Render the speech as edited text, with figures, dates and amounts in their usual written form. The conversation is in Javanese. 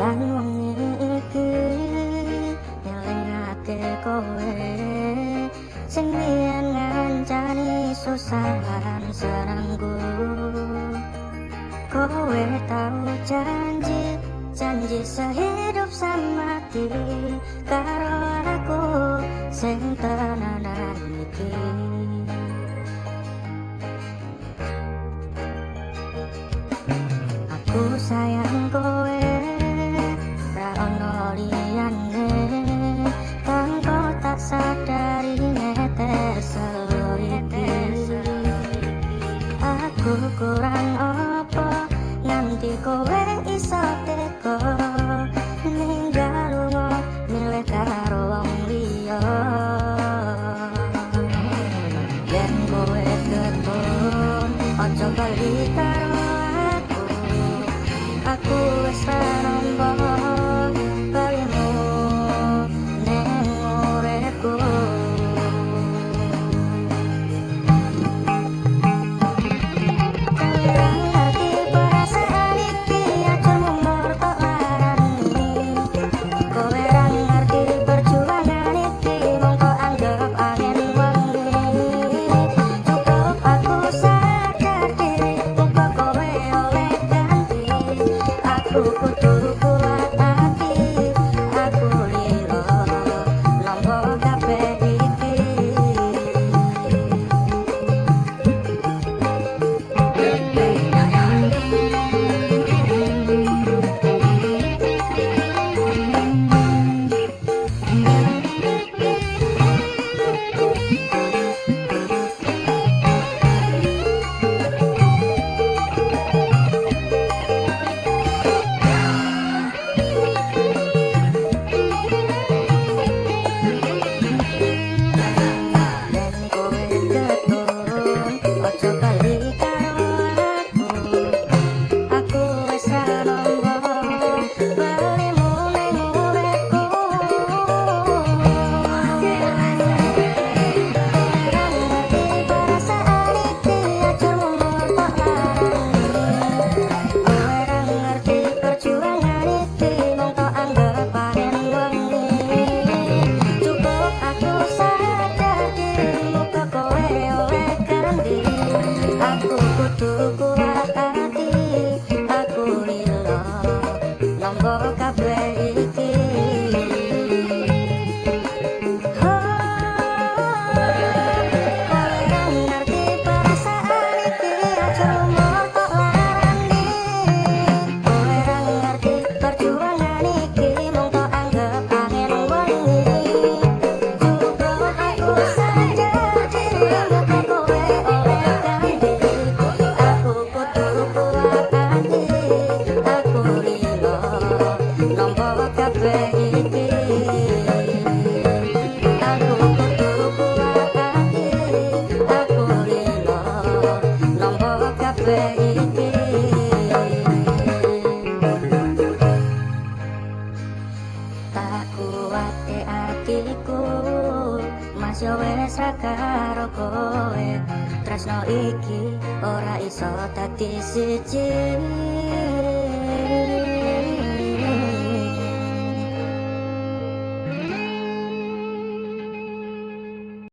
lan wengi iki ngelingake kowe sing biyen ngancani susahan serangku. Kowe tahu janji sehidup semati karo aku sing tenanan iki. Aku sayang kowe ra ono liyane kang kok tak sadari netes iki. Aku kurang apa nganti kowe iso teko ninggal lunga milih karo wong liya. Yen kowe ketun aja bali karo aku wis ra nampa balimu ning uripku. Tak kuwate atiku Mas yo wis ra karo kowe tresno iki ora iso dadi siji.